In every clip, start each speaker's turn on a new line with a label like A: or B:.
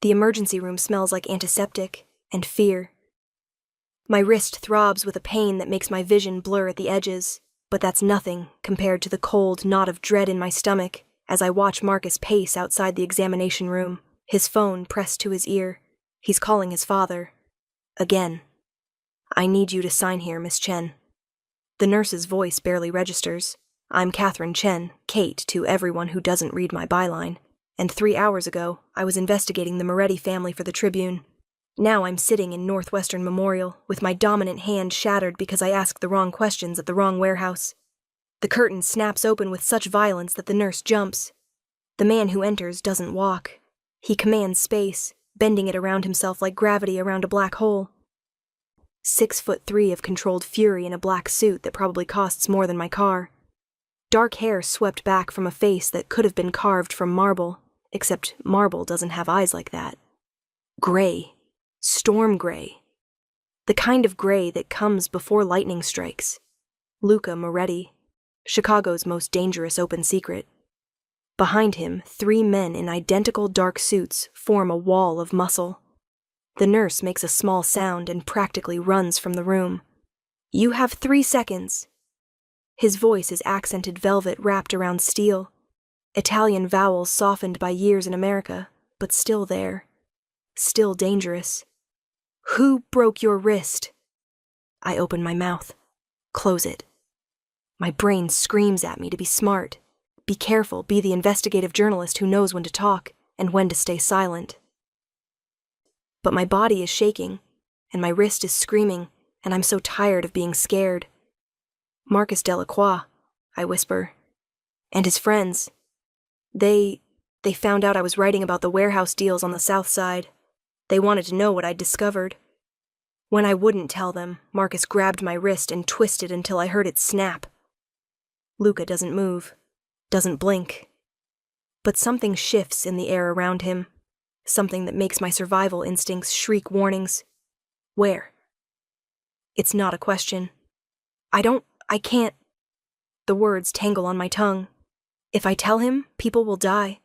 A: The emergency room smells like antiseptic and fear. My wrist throbs with a pain that makes my vision blur at the edges, but that's nothing compared to the cold knot of dread in my stomach as I watch Marcus pace outside the examination room, his phone pressed to his ear. He's calling his father. Again. "I need you to sign here, Miss Chen." The nurse's voice barely registers. I'm Catherine Chen, Kate to everyone who doesn't read my byline, and 3 hours ago, I was investigating the Moretti family for the Tribune. Now I'm sitting in Northwestern Memorial, with my dominant hand shattered because I asked the wrong questions at the wrong warehouse. The curtain snaps open with such violence that the nurse jumps. The man who enters doesn't walk. He commands space, bending it around himself like gravity around a black hole. 6'3" of controlled fury in a black suit that probably costs more than my car. Dark hair swept back from a face that could have been carved from marble, except marble doesn't have eyes like that. Gray. Storm gray. The kind of gray that comes before lightning strikes. Luca Moretti, Chicago's most dangerous open secret. Behind him, 3 men in identical dark suits form a wall of muscle. The nurse makes a small sound and practically runs from the room. "You have 3 seconds." His voice is accented velvet wrapped around steel. Italian vowels softened by years in America, but still there. Still dangerous. "Who broke your wrist?" I open my mouth. Close it. My brain screams at me to be smart. Be careful, be the investigative journalist who knows when to talk and when to stay silent. But my body is shaking, and my wrist is screaming, and I'm so tired of being scared. "Marcus Delacroix," I whisper. "And his friends. They found out I was writing about the warehouse deals on the South Side. They wanted to know what I'd discovered. When I wouldn't tell them, Marcus grabbed my wrist and twisted until I heard it snap. Luca doesn't move, doesn't blink. But something shifts in the air around him, something that makes my survival instincts shriek warnings. Where? It's not a question. I can't. The words tangle on my tongue. If I tell him, people will die.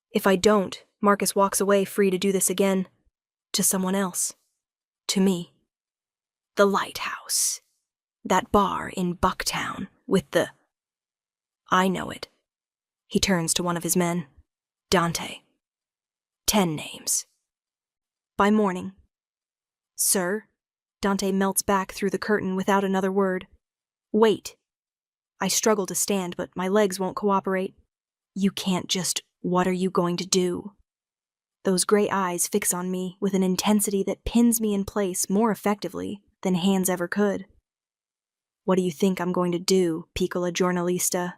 A: If I don't, Marcus walks away free to do this again. To someone else. To me. The Lighthouse. That bar in Bucktown with the... I know it. He turns to one of his men. Dante. 10 names. By morning. Sir? Dante melts back through the curtain without another word. Wait. I struggle to stand, but my legs won't cooperate. You can't just... What are you going to do? Those gray eyes fix on me with an intensity that pins me in place more effectively than hands ever could. What do you think I'm going to do, piccola giornalista?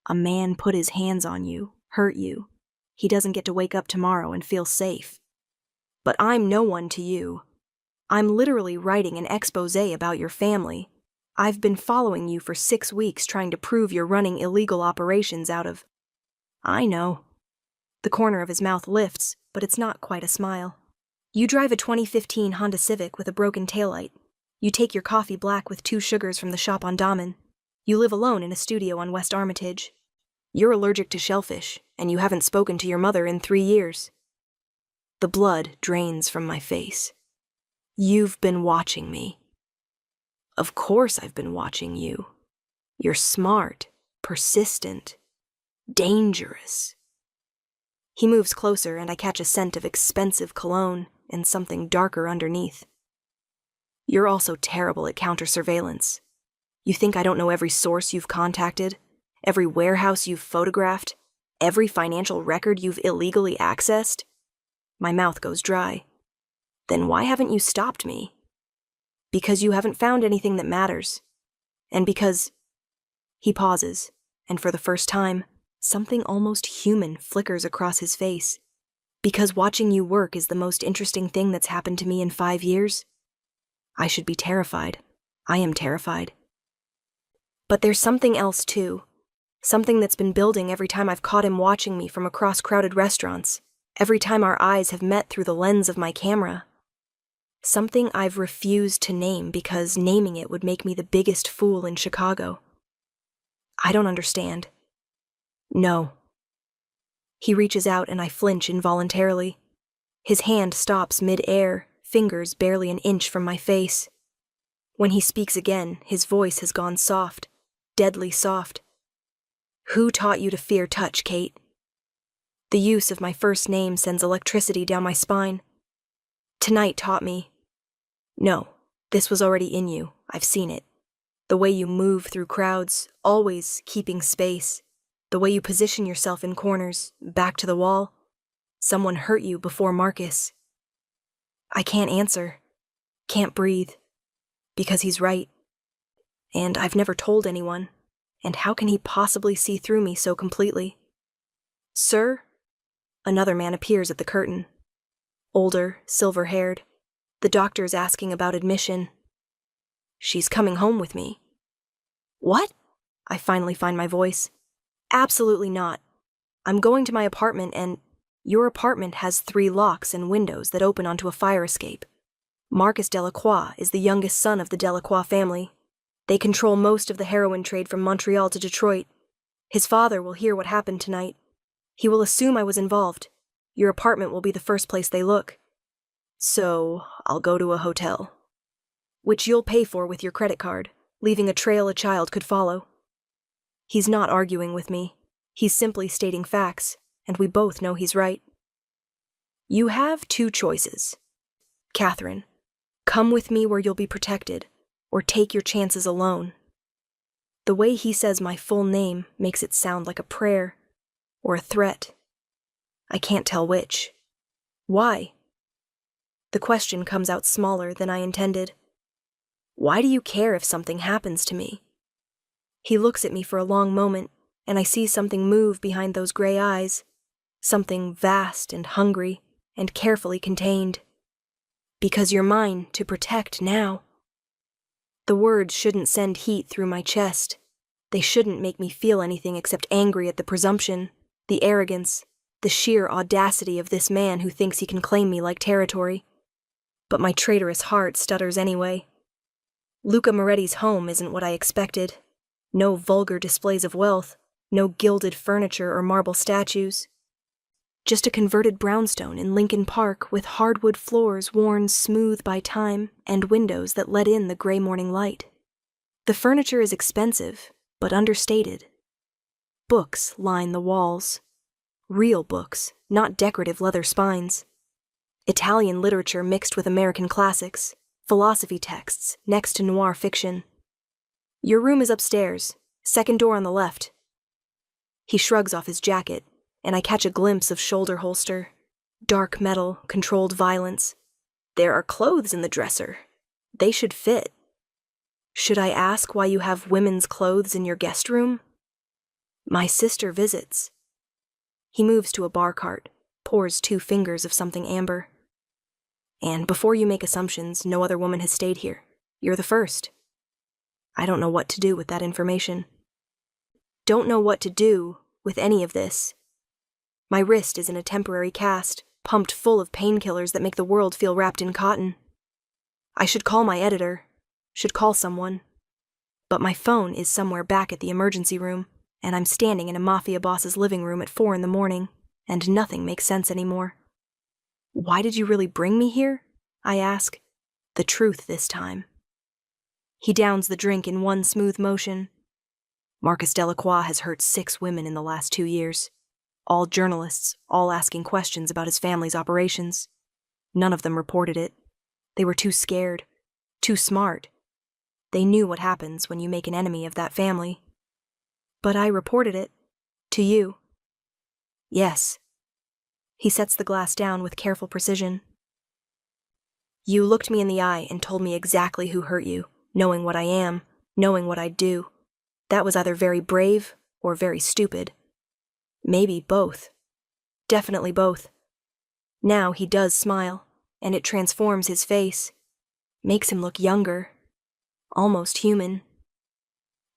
A: A man put his hands on you, hurt you. He doesn't get to wake up tomorrow and feel safe. But I'm no one to you. I'm literally writing an exposé about your family. I've been following you for 6 weeks trying to prove you're running illegal operations out of... I know. The corner of his mouth lifts, but it's not quite a smile. You drive a 2015 Honda Civic with a broken taillight. You take your coffee black with 2 sugars from the shop on Damen. You live alone in a studio on West Armitage. You're allergic to shellfish, and you haven't spoken to your mother in 3 years. The blood drains from my face. You've been watching me. Of course I've been watching you. You're smart, persistent, dangerous. He moves closer, and I catch a scent of expensive cologne and something darker underneath. You're also terrible at counter-surveillance. You think I don't know every source you've contacted, every warehouse you've photographed, every financial record you've illegally accessed? My mouth goes dry. Then why haven't you stopped me? Because you haven't found anything that matters. And because... He pauses, and for the first time, something almost human flickers across his face. Because watching you work is the most interesting thing that's happened to me in 5 years? I should be terrified. I am terrified. But there's something else, too. Something that's been building every time I've caught him watching me from across crowded restaurants, every time our eyes have met through the lens of my camera. Something I've refused to name because naming it would make me the biggest fool in Chicago. I don't understand. No. He reaches out and I flinch involuntarily. His hand stops mid-air, fingers barely an inch from my face. When he speaks again, his voice has gone soft, deadly soft. Who taught you to fear touch, Kate? The use of my first name sends electricity down my spine. Tonight taught me. No, this was already in you. I've seen it. The way you move through crowds, always keeping space. The way you position yourself in corners, back to the wall. Someone hurt you before Marcus. I can't answer. Can't breathe. Because he's right. And I've never told anyone. And how can he possibly see through me so completely? Sir? Another man appears at the curtain. Older, silver-haired. The doctor's asking about admission. She's coming home with me. What? I finally find my voice. Absolutely not. I'm going to my apartment and your apartment has 3 locks and windows that open onto a fire escape. Marcus Delacroix is the youngest son of the Delacroix family. They control most of the heroin trade from Montreal to Detroit. His father will hear what happened tonight. He will assume I was involved. Your apartment will be the first place they look. So, I'll go to a hotel. Which you'll pay for with your credit card, leaving a trail a child could follow. He's not arguing with me. He's simply stating facts, and we both know he's right. You have 2 choices. Catherine, come with me where you'll be protected, or take your chances alone. The way he says my full name makes it sound like a prayer, or a threat. I can't tell which. Why? The question comes out smaller than I intended. Why do you care if something happens to me? He looks at me for a long moment, and I see something move behind those gray eyes, something vast and hungry and carefully contained. Because you're mine to protect now. The words shouldn't send heat through my chest. They shouldn't make me feel anything except angry at the presumption, the arrogance, the sheer audacity of this man who thinks he can claim me like territory. But my traitorous heart stutters anyway. Luca Moretti's home isn't what I expected. No vulgar displays of wealth, no gilded furniture or marble statues. Just a converted brownstone in Lincoln Park with hardwood floors worn smooth by time and windows that let in the gray morning light. The furniture is expensive, but understated. Books line the walls. Real books, not decorative leather spines. Italian literature mixed with American classics, philosophy texts next to noir fiction. Your room is upstairs, second door on the left. He shrugs off his jacket, and I catch a glimpse of shoulder holster. Dark metal, controlled violence. There are clothes in the dresser. They should fit. Should I ask why you have women's clothes in your guest room? My sister visits. He moves to a bar cart, pours 2 fingers of something amber. And before you make assumptions, no other woman has stayed here. You're the first. I don't know what to do with that information. Don't know what to do with any of this. My wrist is in a temporary cast, pumped full of painkillers that make the world feel wrapped in cotton. I should call my editor, should call someone. But my phone is somewhere back at the emergency room, and I'm standing in a Mafia boss's living room at 4 a.m, and nothing makes sense anymore. Why did you really bring me here? I ask. The truth this time. He downs the drink in one smooth motion. Marcus Delacroix has hurt 6 women in the last 2 years. All journalists, all asking questions about his family's operations. None of them reported it. They were too scared, too smart. They knew what happens when you make an enemy of that family. But I reported it. To you. Yes. He sets the glass down with careful precision. You looked me in the eye and told me exactly who hurt you, knowing what I am, knowing what I'd do. That was either very brave or very stupid. Maybe both. Definitely both. Now he does smile, and it transforms his face. Makes him look younger. Almost human.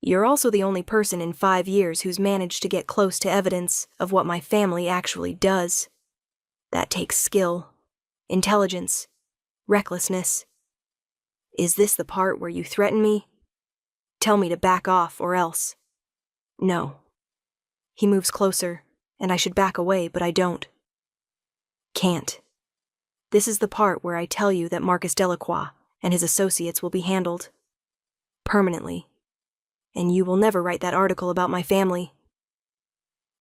A: You're also the only person in 5 years who's managed to get close to evidence of what my family actually does. That takes skill, intelligence, recklessness. Is this the part where you threaten me? Tell me to back off or else. No. He moves closer, and I should back away, but I don't. Can't. This is the part where I tell you that Marcus Delacroix and his associates will be handled. Permanently. And you will never write that article about my family.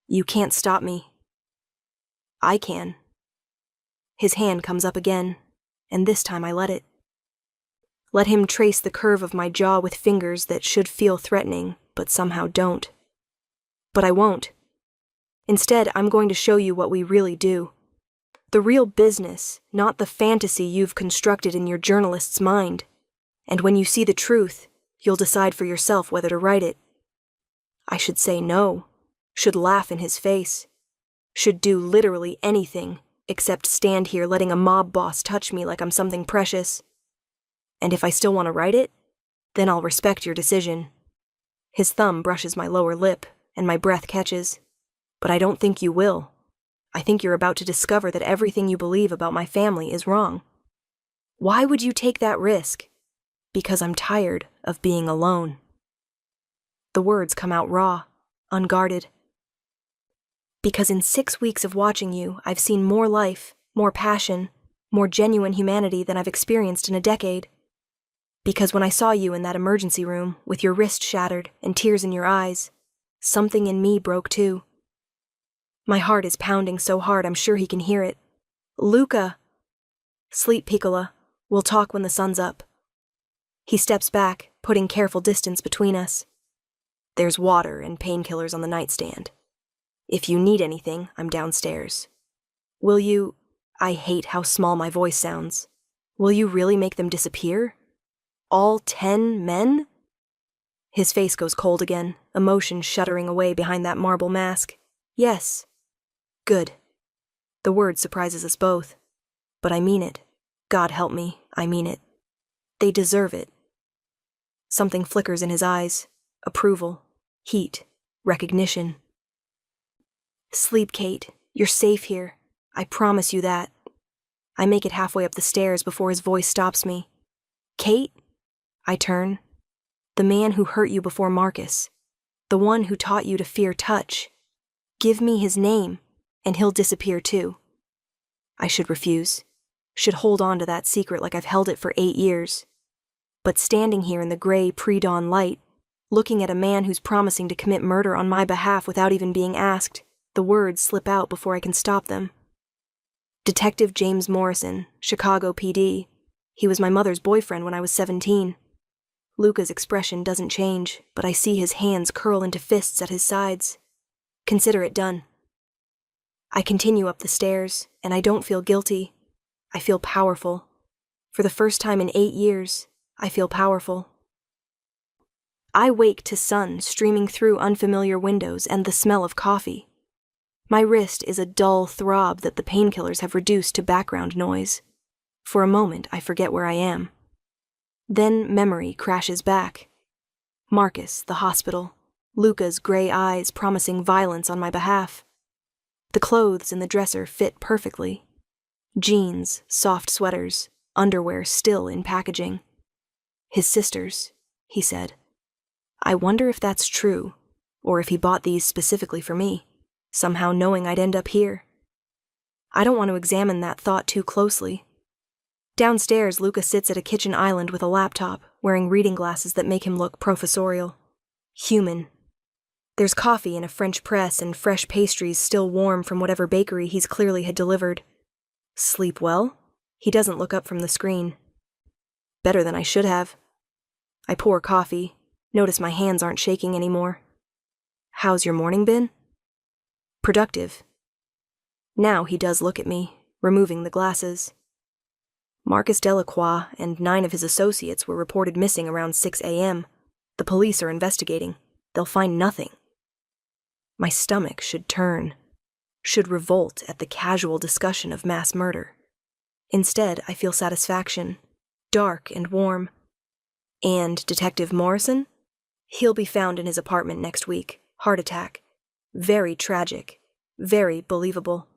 A: You can't stop me. I can. His hand comes up again, and this time I let it. Let him trace the curve of my jaw with fingers that should feel threatening, but somehow don't. But I won't. Instead, I'm going to show you what we really do. The real business, not the fantasy you've constructed in your journalist's mind. And when you see the truth, you'll decide for yourself whether to write it. I should say no, should laugh in his face, should do literally anything except stand here letting a mob boss touch me like I'm something precious. And if I still want to write it, then I'll respect your decision. His thumb brushes my lower lip, and my breath catches. But I don't think you will. I think you're about to discover that everything you believe about my family is wrong. Why would you take that risk? Because I'm tired of being alone. The words come out raw, unguarded. Because in 6 weeks of watching you, I've seen more life, more passion, more genuine humanity than I've experienced in a decade. Because when I saw you in that emergency room, with your wrist shattered and tears in your eyes, something in me broke too. My heart is pounding so hard I'm sure he can hear it. Luca! Sleep, Piccola. We'll talk when the sun's up. He steps back, putting careful distance between us. There's water and painkillers on the nightstand. If you need anything, I'm downstairs. Will you... I hate how small my voice sounds. Will you really make them disappear? All 10 men? His face goes cold again, emotion shuddering away behind that marble mask. Yes. Good. The word surprises us both. But I mean it. God help me, I mean it. They deserve it. Something flickers in his eyes. Approval. Heat. Recognition. Sleep, Kate. You're safe here. I promise you that. I make it halfway up the stairs before his voice stops me. Kate? I turn. The man who hurt you before Marcus. The one who taught you to fear touch. Give me his name, and he'll disappear too. I should refuse. Should hold on to that secret like I've held it for 8 years. But standing here in the gray pre-dawn light, looking at a man who's promising to commit murder on my behalf without even being asked, the words slip out before I can stop them. Detective James Morrison, Chicago PD. He was my mother's boyfriend when I was 17. Luca's expression doesn't change, but I see his hands curl into fists at his sides. Consider it done. I continue up the stairs, and I don't feel guilty. I feel powerful. For the first time in 8 years, I feel powerful. I wake to sun streaming through unfamiliar windows and the smell of coffee. My wrist is a dull throb that the painkillers have reduced to background noise. For a moment, I forget where I am. Then memory crashes back. Marcus, the hospital, Luca's gray eyes promising violence on my behalf. The clothes in the dresser fit perfectly. Jeans, soft sweaters, underwear still in packaging. His sisters, he said. I wonder if that's true, or if he bought these specifically for me, somehow knowing I'd end up here. I don't want to examine that thought too closely. Downstairs, Luca sits at a kitchen island with a laptop, wearing reading glasses that make him look professorial. Human. There's coffee in a French press and fresh pastries still warm from whatever bakery he's clearly had delivered. Sleep well? He doesn't look up from the screen. Better than I should have. I pour coffee, notice my hands aren't shaking anymore. How's your morning been? Productive. Now he does look at me, removing the glasses. Marcus Delacroix and 9 of his associates were reported missing around 6 a.m. The police are investigating. They'll find nothing. My stomach should turn, should revolt at the casual discussion of mass murder. Instead, I feel satisfaction, dark and warm. And Detective Morrison? He'll be found in his apartment next week. Heart attack. Very tragic. Very believable.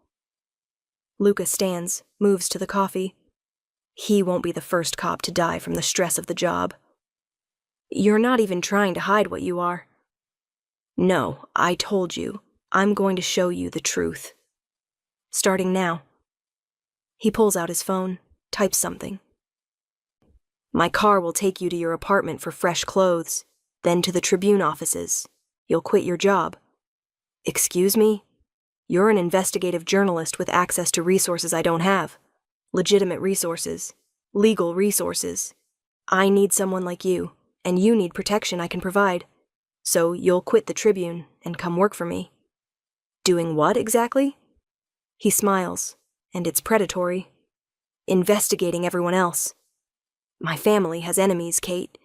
A: Luca stands, moves to the coffee. He won't be the first cop to die from the stress of the job. You're not even trying to hide what you are. No, I told you. I'm going to show you the truth. Starting now. He pulls out his phone, types something. My car will take you to your apartment for fresh clothes, then to the Tribune offices. You'll quit your job. Excuse me? You're an investigative journalist with access to resources I don't have. Legitimate resources. Legal resources. I need someone like you, and you need protection I can provide. So you'll quit the Tribune and come work for me. Doing what exactly? He smiles, and it's predatory. Investigating everyone else. My family has enemies, Kate.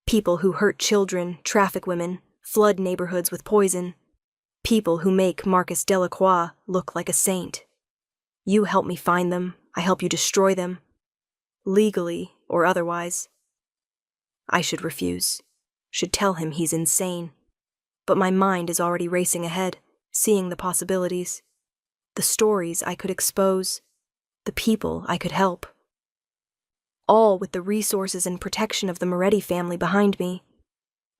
A: People who hurt children, traffic women, flood neighborhoods with poison. People who make Marcus Delacroix look like a saint. You help me find them, I help you destroy them. Legally or otherwise. I should refuse. Should tell him he's insane. But my mind is already racing ahead, seeing the possibilities. The stories I could expose. The people I could help. All with the resources and protection of the Moretti family behind me.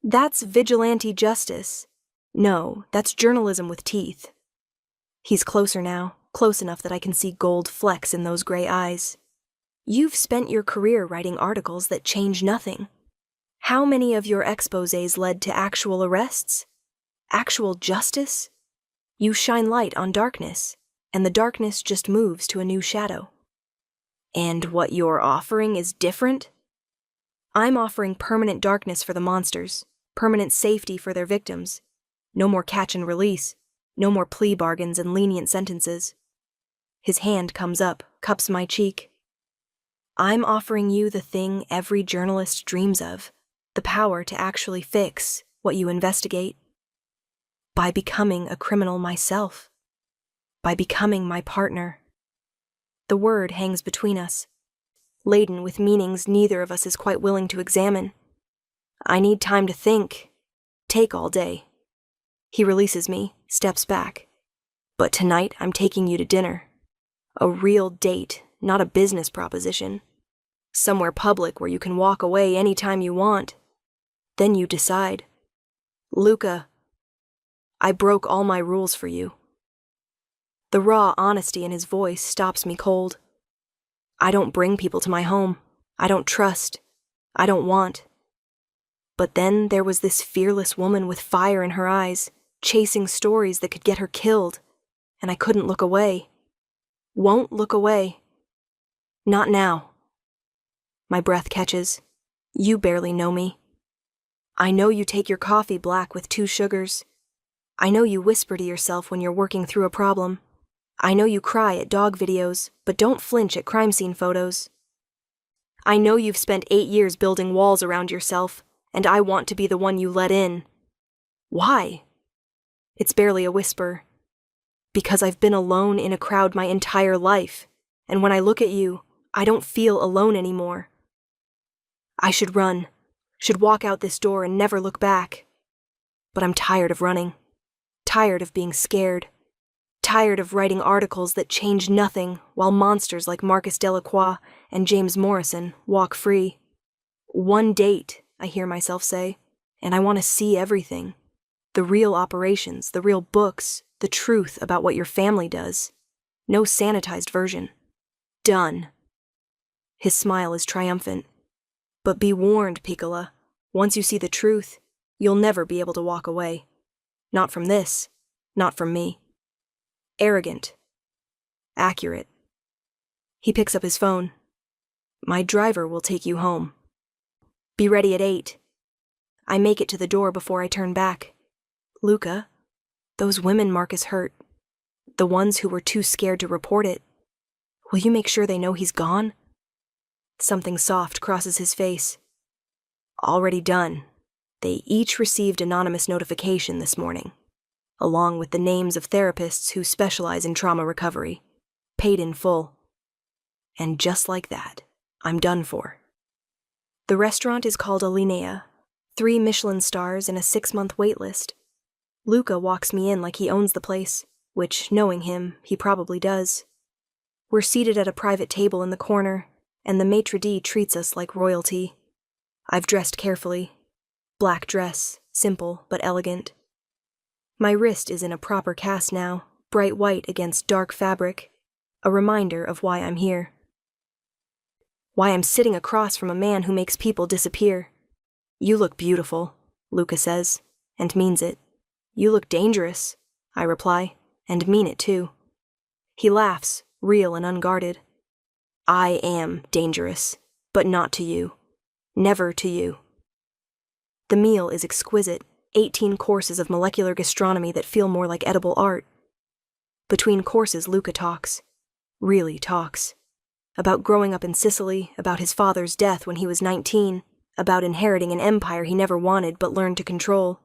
A: That's vigilante justice. No, that's journalism with teeth. He's closer now, close enough that I can see gold flecks in those gray eyes. You've spent your career writing articles that change nothing. How many of your exposés led to actual arrests? Actual justice? You shine light on darkness, and the darkness just moves to a new shadow. And what you're offering is different? I'm offering permanent darkness for the monsters, permanent safety for their victims. No more catch and release, no more plea bargains and lenient sentences. His hand comes up, cups my cheek. I'm offering you the thing every journalist dreams of, the power to actually fix what you investigate. By becoming a criminal myself. By becoming my partner. The word hangs between us, laden with meanings neither of us is quite willing to examine. I need time to think. Take all day. He releases me, steps back. But tonight I'm taking you to dinner. A real date, not a business proposition. Somewhere public where you can walk away any time you want. Then you decide. Luca, I broke all my rules for you. The raw honesty in his voice stops me cold. I don't bring people to my home. I don't trust. I don't want. But then there was this fearless woman with fire in her eyes, chasing stories that could get her killed, and I couldn't look away. Won't look away. Not now. My breath catches. You barely know me. I know you take your coffee black with 2 sugars. I know you whisper to yourself when you're working through a problem. I know you cry at dog videos, but don't flinch at crime scene photos. I know you've spent 8 years building walls around yourself, and I want to be the one you let in. Why? It's barely a whisper. Because I've been alone in a crowd my entire life, and when I look at you, I don't feel alone anymore. I should run, should walk out this door and never look back. But I'm tired of running, tired of being scared, tired of writing articles that change nothing while monsters like Marcus Delacroix and James Morrison walk free. One date, I hear myself say, and I want to see everything. The real operations, the real books, the truth about what your family does. No sanitized version. Done. His smile is triumphant. But be warned, Piccola. Once you see the truth, you'll never be able to walk away. Not from this. Not from me. Arrogant. Accurate. He picks up his phone. My driver will take you home. Be ready at 8. I make it to the door before I turn back. Luca, those women Marcus hurt, the ones who were too scared to report it, will you make sure they know he's gone? Something soft crosses his face. Already done. They each received anonymous notification this morning, along with the names of therapists who specialize in trauma recovery, paid in full. And just like that, I'm done for. The restaurant is called Alinea, 3 Michelin stars and a 6-month wait list. Luca walks me in like he owns the place, which, knowing him, he probably does. We're seated at a private table in the corner, and the maitre d' treats us like royalty. I've dressed carefully. Black dress, simple but elegant. My wrist is in a proper cast now, bright white against dark fabric. A reminder of why I'm here. Why I'm sitting across from a man who makes people disappear. You look beautiful, Luca says, and means it. You look dangerous, I reply, and mean it too. He laughs, real and unguarded. I am dangerous, but not to you. Never to you. The meal is exquisite, 18 courses of molecular gastronomy that feel more like edible art. Between courses, Luca talks. Really talks. About growing up in Sicily, about his father's death when he was 19, about inheriting an empire he never wanted but learned to control.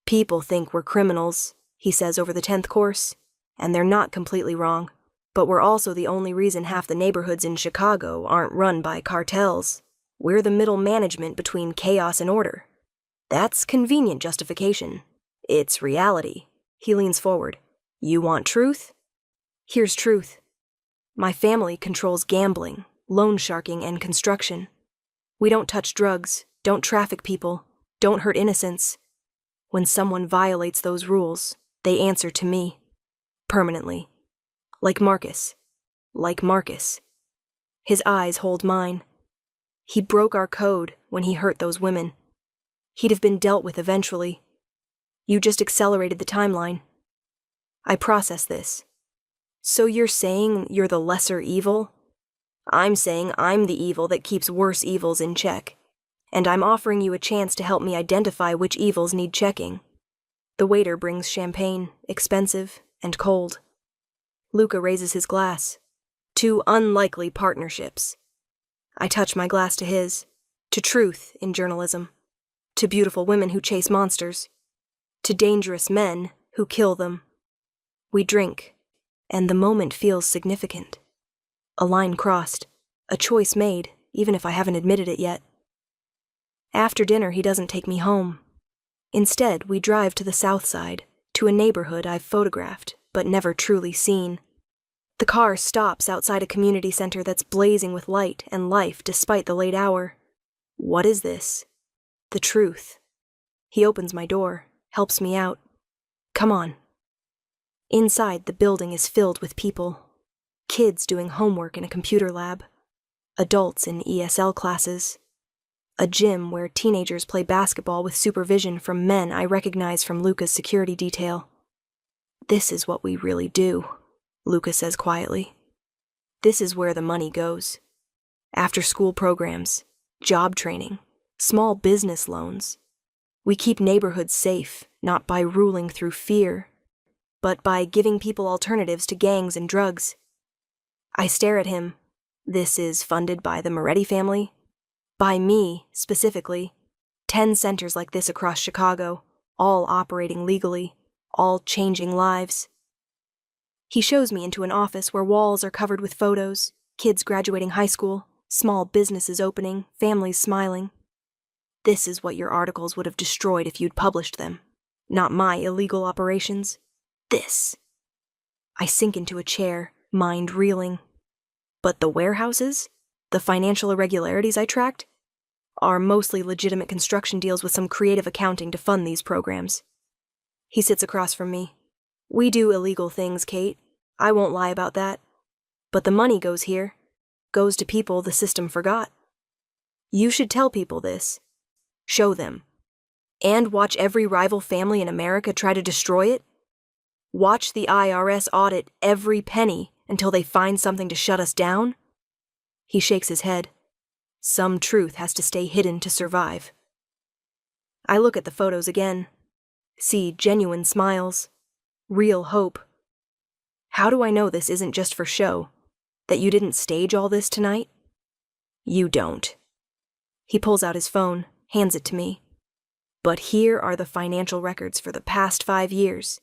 A: People think we're criminals, he says over the 10th course, and they're not completely wrong, but we're also the only reason half the neighborhoods in Chicago aren't run by cartels. We're the middle management between chaos and order. That's convenient justification. It's reality. He leans forward. You want truth? Here's truth. My family controls gambling, loan sharking, and construction. We don't touch drugs, don't traffic people, don't hurt innocents. When someone violates those rules, they answer to me. Permanently. Like Marcus. Like Marcus. His eyes hold mine. He broke our code when he hurt those women. He'd have been dealt with eventually. You just accelerated the timeline. I process this. So you're saying you're the lesser evil? I'm saying I'm the evil that keeps worse evils in check. And I'm offering you a chance to help me identify which evils need checking. The waiter brings champagne, expensive and cold. Luca raises his glass. 2 unlikely partnerships. I touch my glass to his. To truth in journalism. To beautiful women who chase monsters. To dangerous men who kill them. We drink, and the moment feels significant. A line crossed, a choice made, even if I haven't admitted it yet. After dinner, he doesn't take me home. Instead, we drive to the south side, to a neighborhood I've photographed, but never truly seen. The car stops outside a community center that's blazing with light and life despite the late hour. What is this? The truth. He opens my door, helps me out. Come on. Inside, the building is filled with people. Kids doing homework in a computer lab. Adults in ESL classes. A gym where teenagers play basketball with supervision from men I recognize from Luca's security detail. This is what we really do, Luca says quietly. This is where the money goes. After-school programs, job training, small business loans. We keep neighborhoods safe, not by ruling through fear, but by giving people alternatives to gangs and drugs. I stare at him. This is funded by the Moretti family. By me, specifically. 10 centers like this across Chicago, all operating legally, all changing lives. He shows me into an office where walls are covered with photos, kids graduating high school, small businesses opening, families smiling. This is what your articles would have destroyed if you'd published them. Not my illegal operations. This. I sink into a chair, mind reeling. But the warehouses, the financial irregularities I tracked, are mostly legitimate construction deals with some creative accounting to fund these programs. He sits across from me. We do illegal things, Kate. I won't lie about that. But the money goes here. Goes to people the system forgot. You should tell people this. Show them. And watch every rival family in America try to destroy it. Watch the IRS audit every penny until they find something to shut us down. He shakes his head. Some truth has to stay hidden to survive. I look at the photos again. See genuine smiles. Real hope. How do I know this isn't just for show? That you didn't stage all this tonight? You don't. He pulls out his phone, hands it to me. But here are the financial records for the past 5 years.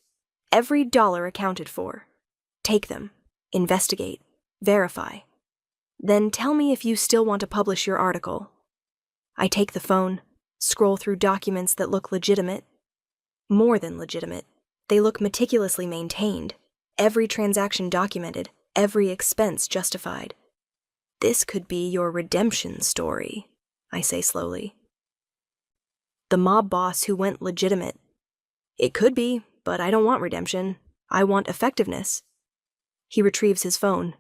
A: Every dollar accounted for. Take them. Investigate. Verify. Then tell me if you still want to publish your article. I take the phone, scroll through documents that look legitimate. More than legitimate. They look meticulously maintained. Every transaction documented. Every expense justified. This could be your redemption story, I say slowly. The mob boss who went legitimate. It could be, but I don't want redemption. I want effectiveness. He retrieves his phone,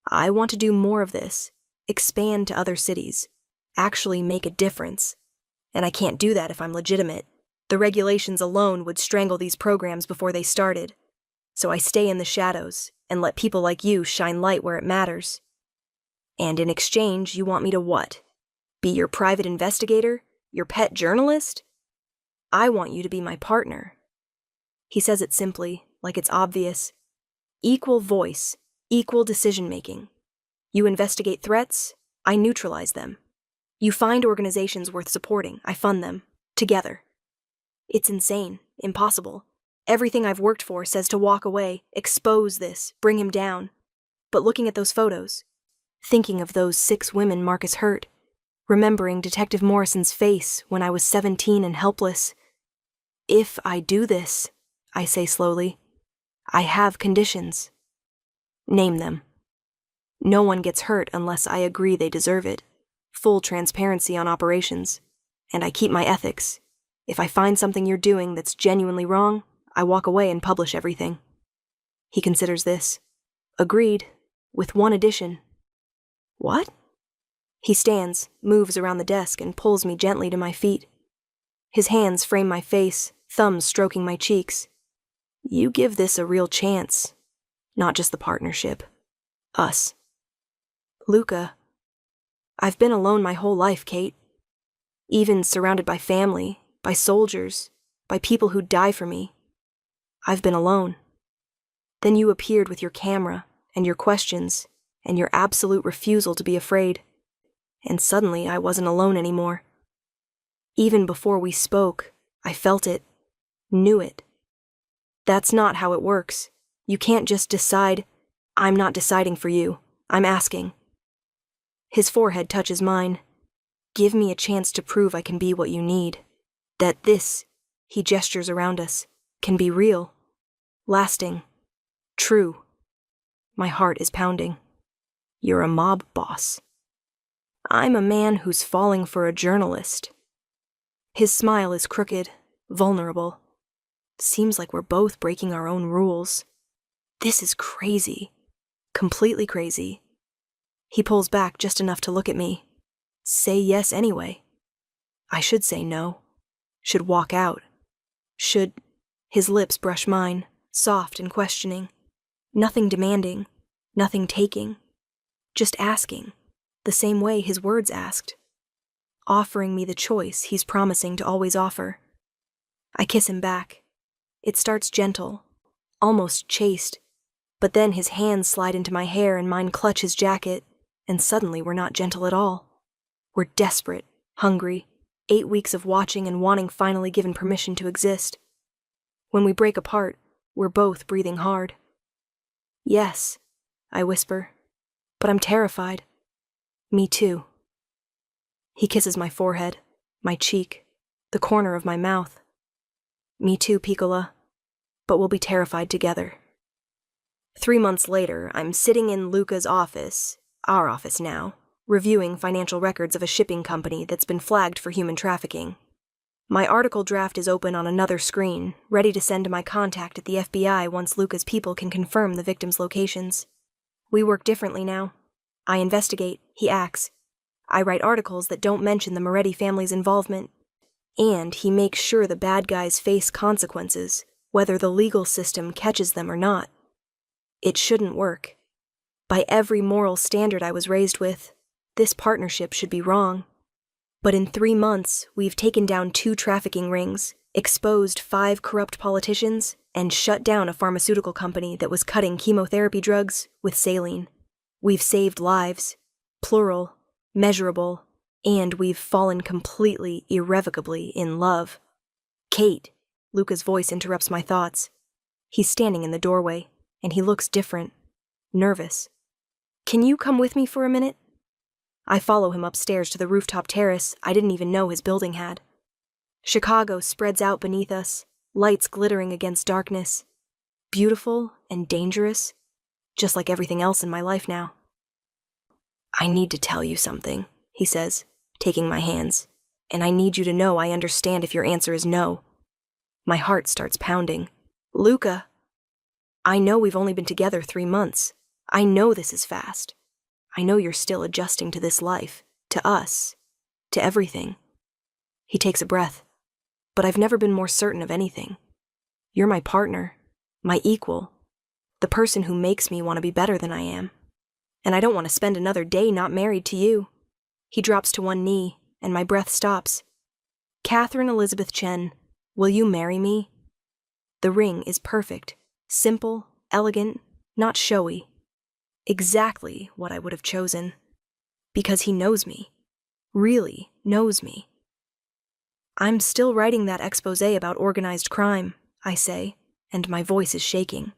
A: I want to do more of this, expand to other cities, actually make a difference. And I can't do that if I'm legitimate. The regulations alone would strangle these programs before they started. So I stay in the shadows and let people like you shine light where it matters. And in exchange, you want me to what? Be your private investigator? Your pet journalist? I want you to be my partner. He says it simply, like it's obvious. Equal voice, equal decision-making. You investigate threats, I neutralize them. You find organizations worth supporting, I fund them. Together. It's insane, impossible. Everything I've worked for says to walk away, expose this, bring him down. But looking at those photos, thinking of those 6 women Marcus hurt, remembering Detective Morrison's face when I was 17 and helpless. If I do this, I say slowly, I have conditions. Name them. No one gets hurt unless I agree they deserve it. Full transparency on operations. And I keep my ethics. If I find something you're doing that's genuinely wrong, I walk away and publish everything. He considers this. Agreed, with one addition. What? He stands, moves around the desk, and pulls me gently to my feet. His hands frame my face, thumbs stroking my cheeks. You give this a real chance. Not just the partnership. Us. Luca. I've been alone my whole life, Kate. Even surrounded by family, by soldiers, by people who'd die for me. I've been alone. Then you appeared with your camera, and your questions, and your absolute refusal to be afraid. And suddenly I wasn't alone anymore. Even before we spoke, I felt it, knew it. That's not how it works. You can't just decide, I'm not deciding for you, I'm asking. His forehead touches mine. Give me a chance to prove I can be what you need. That this, he gestures around us, can be real, lasting, true. My heart is pounding. You're a mob boss. I'm a man who's falling for a journalist. His smile is crooked, vulnerable. Seems like we're both breaking our own rules. This is crazy. Completely crazy. He pulls back just enough to look at me. Say yes anyway. I should say no. Should walk out. Should... His lips brush mine, soft and questioning. Nothing demanding. Nothing taking. Just asking. The same way his words asked. Offering me the choice he's promising to always offer. I kiss him back. It starts gentle, almost chaste, but then his hands slide into my hair and mine clutch his jacket, and suddenly we're not gentle at all. We're desperate, hungry, 8 weeks of watching and wanting finally given permission to exist. When we break apart, we're both breathing hard. Yes, I whisper, but I'm terrified. Me too. He kisses my forehead, my cheek, the corner of my mouth. Me too, Piccola, but we'll be terrified together. 3 months later, I'm sitting in Luca's office, our office now, reviewing financial records of a shipping company that's been flagged for human trafficking. My article draft is open on another screen, ready to send to my contact at the FBI once Luca's people can confirm the victims' locations. We work differently now. I investigate, he acts. I write articles that don't mention the Moretti family's involvement. And he makes sure the bad guys face consequences, whether the legal system catches them or not. It shouldn't work. By every moral standard I was raised with, this partnership should be wrong. But in 3 months, we've taken down 2 trafficking rings, exposed 5 corrupt politicians, and shut down a pharmaceutical company that was cutting chemotherapy drugs with saline. We've saved lives, plural, measurable, and we've fallen completely, irrevocably in love. Kate, Luca's voice interrupts my thoughts. He's standing in the doorway, and he looks different, nervous. Can you come with me for a minute? I follow him upstairs to the rooftop terrace I didn't even know his building had. Chicago spreads out beneath us, lights glittering against darkness. Beautiful and dangerous, just like everything else in my life now. I need to tell you something, he says, taking my hands, and I need you to know I understand if your answer is no. My heart starts pounding. Luca! I know we've only been together 3 months. I know this is fast. I know you're still adjusting to this life, to us, to everything. He takes a breath. But I've never been more certain of anything. You're my partner, my equal, the person who makes me want to be better than I am. And I don't want to spend another day not married to you. He drops to one knee, and my breath stops. Catherine Elizabeth Chen, will you marry me? The ring is perfect, simple, elegant, not showy. Exactly what I would have chosen. Because he knows me. Really knows me. I'm still writing that exposé about organized crime, I say, and my voice is shaking.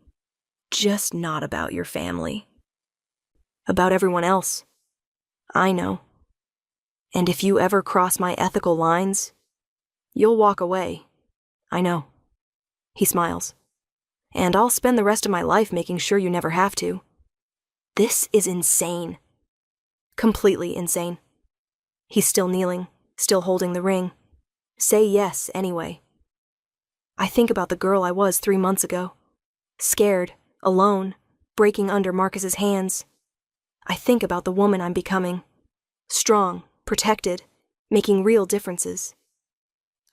A: Just not about your family. About everyone else. I know. And if you ever cross my ethical lines, you'll walk away. I know. He smiles. And I'll spend the rest of my life making sure you never have to. This is insane. Completely insane. He's still kneeling, still holding the ring. Say yes, anyway. I think about the girl I was 3 months ago. Scared, alone, breaking under Marcus's hands. I think about the woman I'm becoming. Strong, protected, making real differences.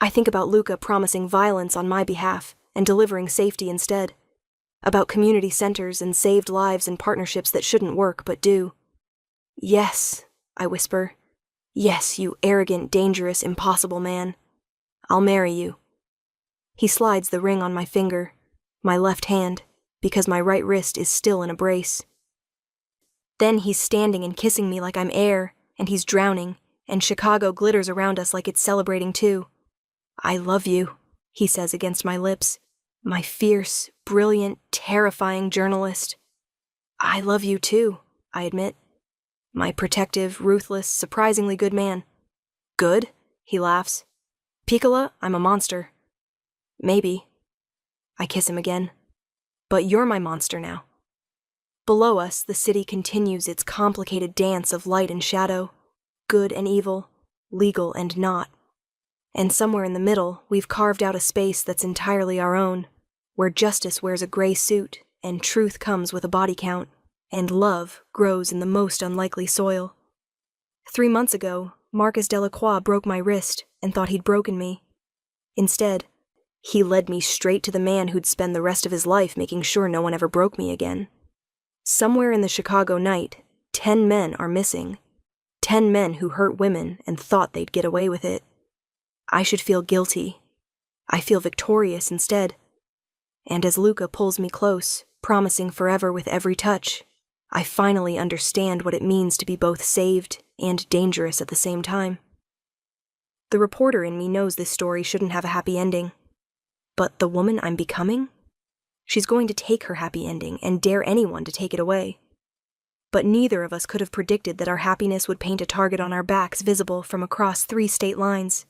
A: I think about Luca promising violence on my behalf and delivering safety instead. About community centers and saved lives and partnerships that shouldn't work but do. Yes, I whisper. Yes, you arrogant, dangerous, impossible man. I'll marry you. He slides the ring on my finger, my left hand, because my right wrist is still in a brace. Then he's standing and kissing me like I'm air, and he's drowning, and Chicago glitters around us like it's celebrating too. I love you, he says against my lips, my fierce, brilliant, terrifying journalist. I love you too, I admit. My protective, ruthless, surprisingly good man. Good? He laughs. Piccola, I'm a monster. Maybe. I kiss him again. But you're my monster now. Below us, the city continues its complicated dance of light and shadow, good and evil, legal and not. And somewhere in the middle, we've carved out a space that's entirely our own, where justice wears a gray suit, and truth comes with a body count, and love grows in the most unlikely soil. 3 months ago, Marcus Delacroix broke my wrist and thought he'd broken me. Instead, he led me straight to the man who'd spend the rest of his life making sure no one ever broke me again. Somewhere in the Chicago night, 10 men are missing. 10 men who hurt women and thought they'd get away with it. I should feel guilty. I feel victorious instead. And as Luca pulls me close, promising forever with every touch, I finally understand what it means to be both saved and dangerous at the same time. The reporter in me knows this story shouldn't have a happy ending. But the woman I'm becoming? She's going to take her happy ending and dare anyone to take it away. But neither of us could have predicted that our happiness would paint a target on our backs visible from across 3 state lines.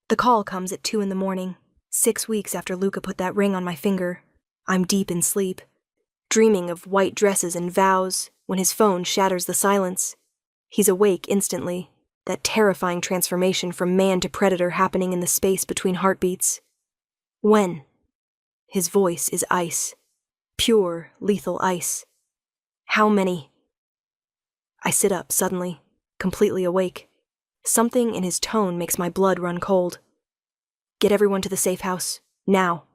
A: The call comes at 2 a.m, 6 weeks after Luca put that ring on my finger. I'm deep in sleep, dreaming of white dresses and vows when his phone shatters the silence. He's awake instantly, that terrifying transformation from man to predator happening in the space between heartbeats. When? His voice is ice. Pure, lethal ice. How many? I sit up suddenly, completely awake. Something in his tone makes my blood run cold. Get everyone to the safe house, now.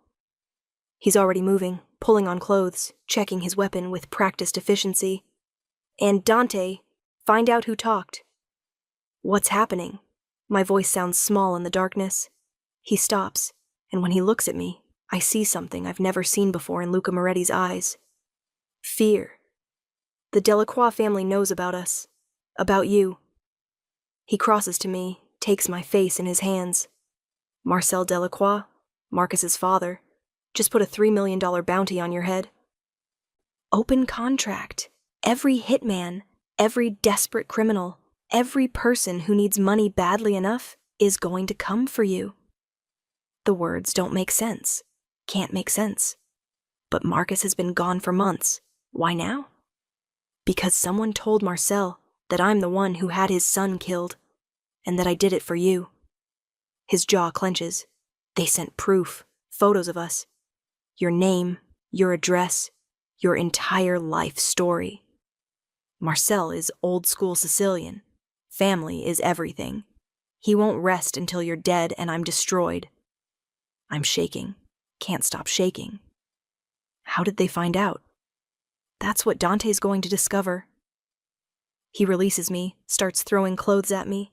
A: He's already moving, pulling on clothes, checking his weapon with practiced efficiency. And Dante, find out who talked. What's happening? My voice sounds small in the darkness. He stops, and when he looks at me, I see something I've never seen before in Luca Moretti's eyes. Fear. The Delacroix family knows about us. About you. He crosses to me, takes my face in his hands. Marcel Delacroix, Marcus's father, just put a $3 million bounty on your head. Open contract. Every hitman, every desperate criminal, every person who needs money badly enough is going to come for you. The words don't make sense. Can't make sense. But Marcus has been gone for months. Why now? Because someone told Marcel that I'm the one who had his son killed, and that I did it for you. His jaw clenches. They sent proof, photos of us. Your name, your address, your entire life story. Marcel is old-school Sicilian. Family is everything. He won't rest until you're dead and I'm destroyed. I'm shaking. Can't stop shaking. How did they find out? That's what Dante's going to discover. He releases me, starts throwing clothes at me.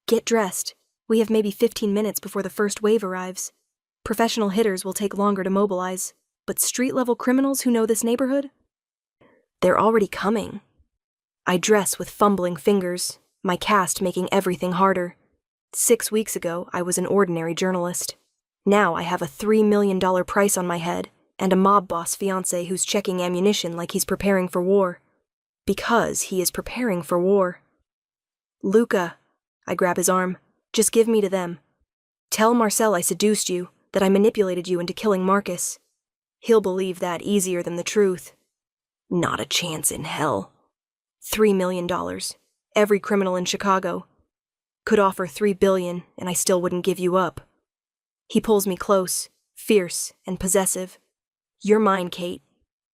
A: Get dressed. We have maybe 15 minutes before the first wave arrives. Professional hitters will take longer to mobilize, but street-level criminals who know this neighborhood? They're already coming. I dress with fumbling fingers, my cast making everything harder. 6 weeks ago, I was an ordinary journalist. Now I have a $3 million price on my head and a mob boss fiancé who's checking ammunition like he's preparing for war. Because he is preparing for war. Luca, I grab his arm. Just give me to them. Tell Marcel I seduced you, that I manipulated you into killing Marcus. He'll believe that easier than the truth. Not a chance in hell. $3 million. Every criminal in Chicago. Could offer $3 billion, and I still wouldn't give you up. He pulls me close, fierce and possessive. You're mine, Kate.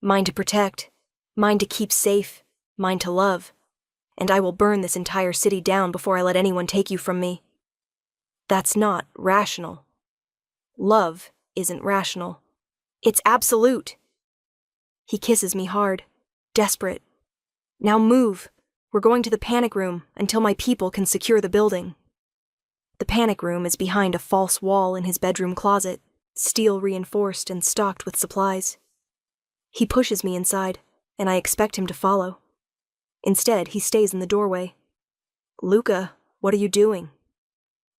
A: Mine to protect. Mine to keep safe. Mine to love. And I will burn this entire city down before I let anyone take you from me. That's not rational. Love isn't rational. It's absolute. He kisses me hard, desperate. Now move. We're going to the panic room until my people can secure the building. The panic room is behind a false wall in his bedroom closet, steel reinforced and stocked with supplies. He pushes me inside, and I expect him to follow. Instead, he stays in the doorway. Luca, what are you doing?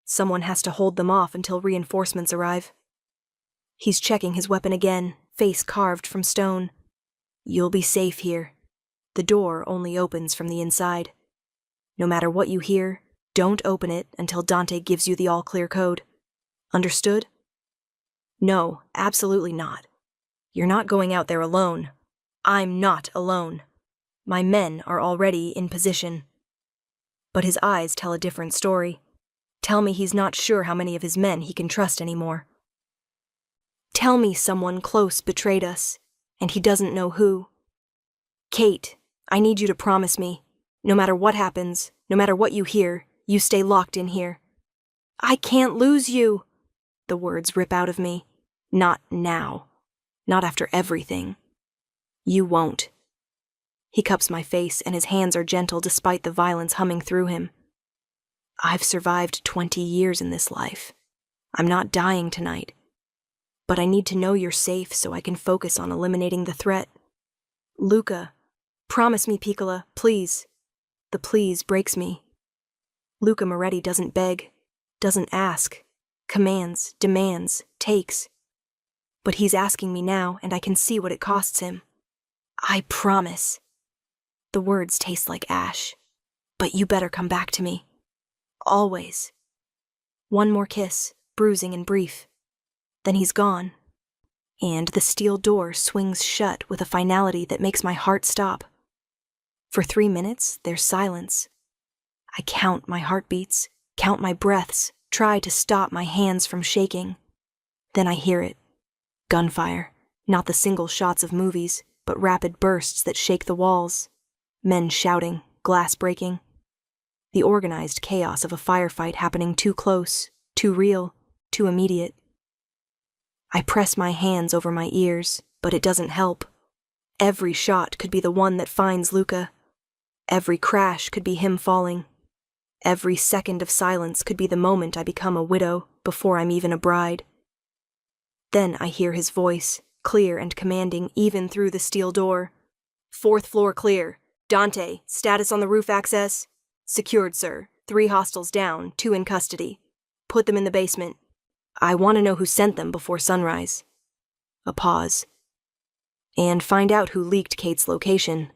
A: Someone has to hold them off until reinforcements arrive. He's checking his weapon again, face carved from stone. You'll be safe here. The door only opens from the inside. No matter what you hear, don't open it until Dante gives you the all-clear code. Understood? No, absolutely not. You're not going out there alone. I'm not alone. My men are already in position. But his eyes tell a different story. Tell me he's not sure how many of his men he can trust anymore. Tell me someone close betrayed us, and he doesn't know who. Kate, I need you to promise me, no matter what happens, no matter what you hear, you stay locked in here. I can't lose you. The words rip out of me. Not now. Not after everything. You won't. He cups my face, and his hands are gentle despite the violence humming through him. I've survived 20 years in this life. I'm not dying tonight. But I need to know you're safe so I can focus on eliminating the threat. Luca, promise me, Piccola, please. The please breaks me. Luca Moretti doesn't beg, doesn't ask, commands, demands, takes. But he's asking me now, and I can see what it costs him. I promise. The words taste like ash. But you better come back to me. Always. One more kiss, bruising and brief. Then he's gone. And the steel door swings shut with a finality that makes my heart stop. For 3 minutes, there's silence. I count my heartbeats, count my breaths, try to stop my hands from shaking. Then I hear it. Gunfire. Not the single shots of movies, but rapid bursts that shake the walls. Men shouting, glass breaking. The organized chaos of a firefight happening too close, too real, too immediate. I press my hands over my ears, but it doesn't help. Every shot could be the one that finds Luca. Every crash could be him falling. Every second of silence could be the moment I become a widow before I'm even a bride. Then I hear his voice, clear and commanding even through the steel door. 4th floor clear. Dante, status on the roof access? Secured, sir. 3 hostiles down, 2 in custody. Put them in the basement. I want to know who sent them before sunrise. A pause. And find out who leaked Kate's location.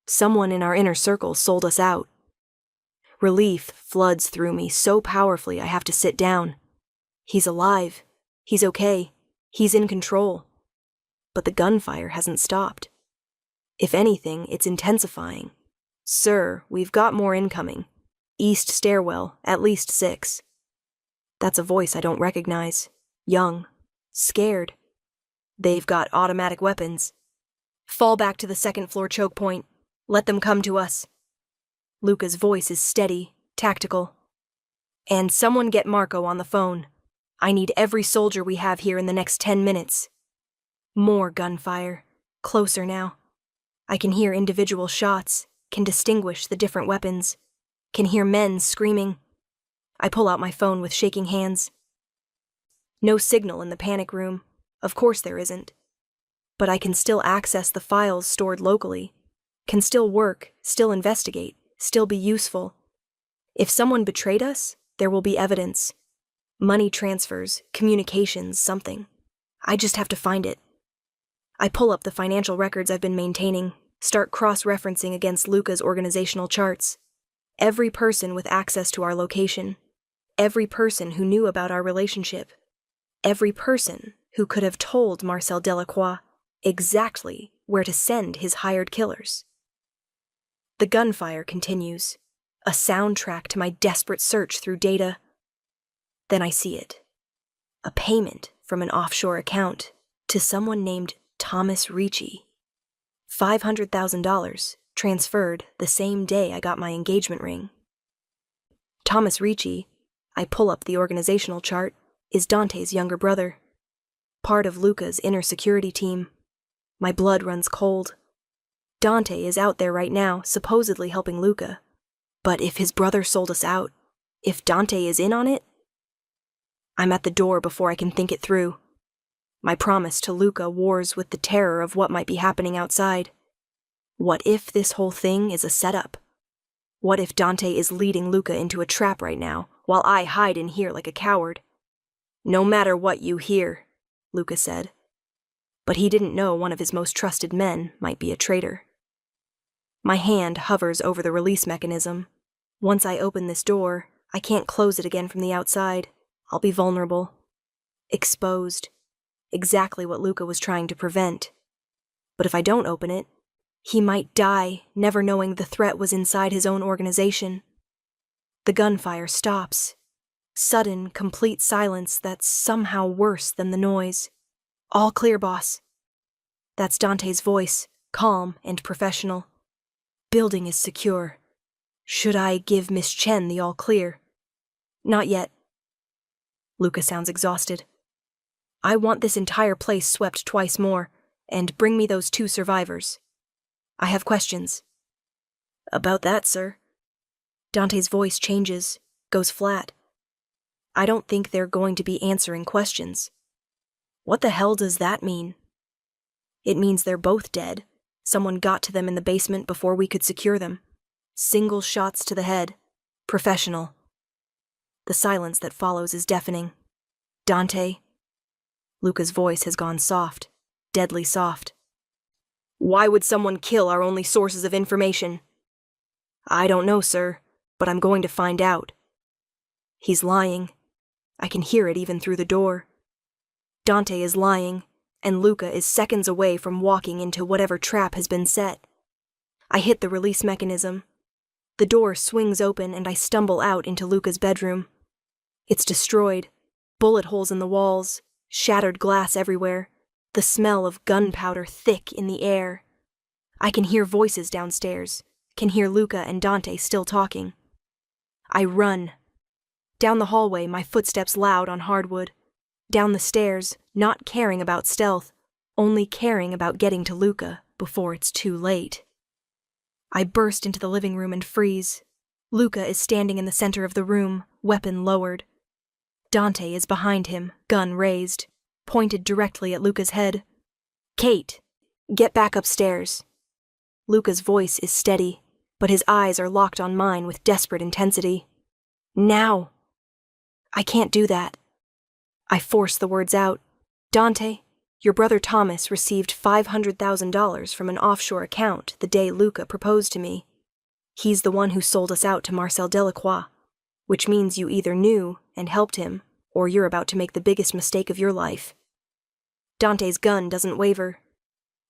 A: Someone in our inner circle sold us out. Relief floods through me so powerfully I have to sit down. He's alive. He's okay. He's in control. But the gunfire hasn't stopped. If anything, it's intensifying. Sir, we've got more incoming. East stairwell, at least 6. That's a voice I don't recognize. Young. Scared. They've got automatic weapons. Fall back to the 2nd floor choke point. Let them come to us. Luca's voice is steady, tactical. And someone get Marco on the phone. I need every soldier we have here in the next 10 minutes. More gunfire. Closer now. I can hear individual shots, can distinguish the different weapons, can hear men screaming. I pull out my phone with shaking hands. No signal in the panic room. Of course there isn't. But I can still access the files stored locally, can still work, still investigate, still be useful. If someone betrayed us, there will be evidence. Money transfers, communications, something. I just have to find it. I pull up the financial records I've been maintaining, start cross-referencing against Luca's organizational charts. Every person with access to our location. Every person who knew about our relationship. Every person who could have told Marcel Delacroix exactly where to send his hired killers. The gunfire continues, a soundtrack to my desperate search through data. Then I see it. A payment from an offshore account to someone named Thomas Ricci. $500,000 transferred the same day I got my engagement ring. Thomas Ricci, I pull up the organizational chart, is Dante's younger brother. Part of Luca's inner security team. My blood runs cold. Dante is out there right now, supposedly helping Luca. But if his brother sold us out, if Dante is in on it, I'm at the door before I can think it through. My promise to Luca wars with the terror of what might be happening outside. What if this whole thing is a setup? What if Dante is leading Luca into a trap right now, while I hide in here like a coward? No matter what you hear, Luca said. But he didn't know one of his most trusted men might be a traitor. My hand hovers over the release mechanism. Once I open this door, I can't close it again from the outside. I'll be vulnerable. Exposed. Exactly what Luca was trying to prevent. But if I don't open it, he might die, never knowing the threat was inside his own organization. The gunfire stops. Sudden, complete silence that's somehow worse than the noise. All clear, boss. That's Dante's voice, calm and professional. Building is secure. Should I give Miss Chen the all clear? Not yet. Luca sounds exhausted. I want this entire place swept twice more, and bring me those 2 survivors. I have questions. About that, sir. Dante's voice changes, goes flat. I don't think they're going to be answering questions. What the hell does that mean? It means they're both dead. Someone got to them in the basement before we could secure them. Single shots to the head. Professional. The silence that follows is deafening. Dante. Luca's voice has gone soft, deadly soft. Why would someone kill our only sources of information? I don't know, sir, but I'm going to find out. He's lying. I can hear it even through the door. Dante is lying, and Luca is seconds away from walking into whatever trap has been set. I hit the release mechanism. The door swings open and I stumble out into Luca's bedroom. It's destroyed. Bullet holes in the walls, shattered glass everywhere, the smell of gunpowder thick in the air. I can hear voices downstairs, can hear Luca and Dante still talking. I run. Down the hallway, my footsteps loud on hardwood. Down the stairs, not caring about stealth, only caring about getting to Luca before it's too late. I burst into the living room and freeze. Luca is standing in the center of the room, weapon lowered. Dante is behind him, gun raised, pointed directly at Luca's head. Kate, get back upstairs. Luca's voice is steady, but his eyes are locked on mine with desperate intensity. Now! I can't do that. I force the words out. Dante, your brother Thomas received $500,000 from an offshore account the day Luca proposed to me. He's the one who sold us out to Marcel Delacroix, which means you either knew and helped him, or you're about to make the biggest mistake of your life. Dante's gun doesn't waver.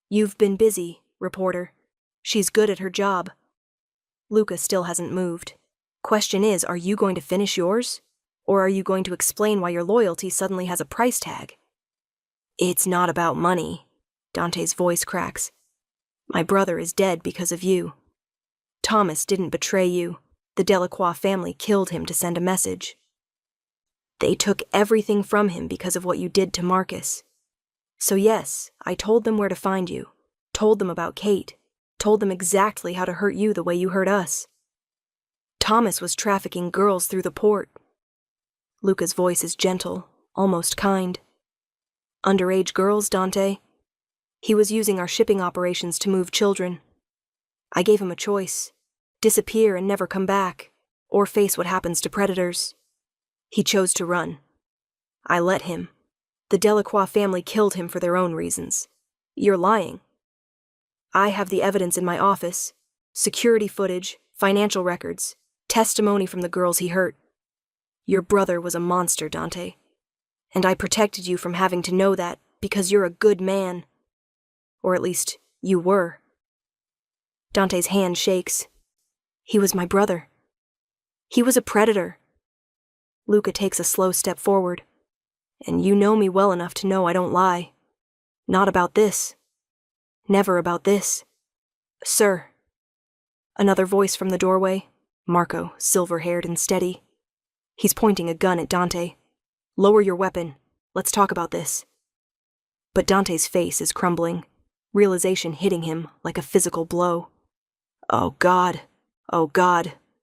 A: You've been busy, reporter. She's good at her job. Luca still hasn't moved. Question is, are you going to finish yours? Or are you going to explain why your loyalty suddenly has a price tag? It's not about money, Dante's voice cracks. My brother is dead because of you. Thomas didn't betray you. The Delacroix family killed him to send a message. They took everything from him because of what you did to Marcus. So yes, I told them where to find you, told them about Kate, told them exactly how to hurt you the way you hurt us. Thomas was trafficking girls through the port. Luca's voice is gentle, almost kind. Underage girls, Dante. He was using our shipping operations to move children. I gave him a choice: disappear and never come back, or face what happens to predators. He chose to run. I let him. The Delacroix family killed him for their own reasons. You're lying. I have the evidence in my office: security footage, financial records, testimony from the girls he hurt. Your brother was a monster, Dante. And I protected you from having to know that because you're a good man. Or at least, you were. Dante's hand shakes. He was my brother. He was a predator. Luca takes a slow step forward. And you know me well enough to know I don't lie. Not about this. Never about this. Sir. Another voice from the doorway. Marco, silver-haired and steady. He's pointing a gun at Dante. Lower your weapon. Let's talk about this. But Dante's face is crumbling, realization hitting him like a physical blow. Oh God,